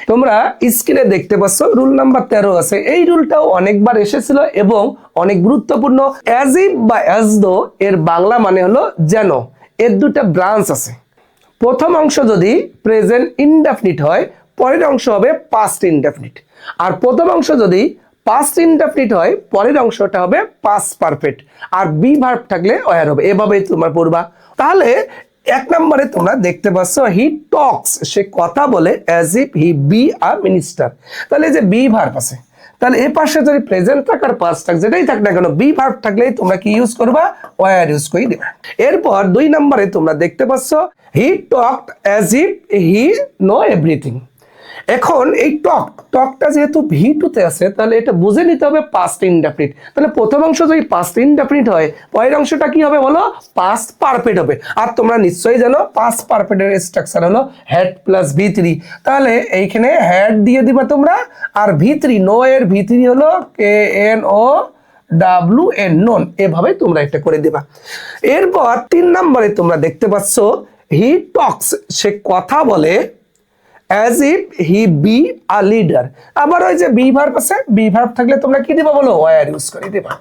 তোমরা স্ক্রিনে দেখতে পাচ্ছ রুল নাম্বার 13 আছে। এই রুলটাও অনেকবার এসেছিল এবং অনেক গুরুত্বপূর্ণ। অ্যাজ ইফ বা অ্যাজ দো এর বাংলা মানে হলো যেন। এর দুটো ব্রাঞ্চ আছে। প্রথম অংশ যদি প্রেজেন্ট ইনডেফিনিট হয়, পরের অংশ হবে পাস্ট ইনডেফিনিট। আর প্রথম অংশ যদি পাস্ট ইনডেফিনিট হয়, পরের অংশটা হবে পাস্ট পারফেক্ট। আর বি ভার্ব থাকলে ওয়্যার হবে। এভাবেই তোমরা পড়বা। তাহলে এক নম্বরে তোমরা দেখতে পাচ্ছ হি টক্স, সে কথা বলে, as if he be a minister. তাহলে যে বি ভার্ব আছে, তাহলে এর পাশে যদি প্রেজেন্ট থাকার পাস্ট থাক, যেটাই থাক না কেন, বি ভার্ব থাকলেই তোমরা কি ইউজ করবা? ওয়্যার ইউজ করে দিবা। এরপর 2 নম্বরে তোমরা দেখতে পাচ্ছ হি talked as if he know everything. এখন এই টকটা যেহেতু ভি টুতে আছে, তাহলে এটা বুঝে নিতে হবে পাস্ট ইনডেফিনিট। তাহলে প্রথম অংশ যদি পাস্ট ইনডেফিনিট হয়, পরের অংশটা কি হবে বলো? পাস্ট পারফেক্ট হবে। আর তোমরা নিশ্চয়ই জানো পাস্ট পারফেক্টের স্ট্রাকচার হলো হ্যাড প্লাস ভি3। তাহলে এইখানে হ্যাড দিয়ে দিবা তোমরা, আর ভি3 নো এর ভি3 হলো KNO নোন। এভাবে তোমরা এটা করে দিবা। এরপর 3 নম্বরে তোমরা দেখতে পাচ্ছ হি টক্স, সে কথা বলে, as if he be a leader. আবার ওই যে বি ভার্ব আছে, বি ভার্ব থাকলে তোমরা কি দিবা বলো? ওয়্যার ইউজ করে দিবা।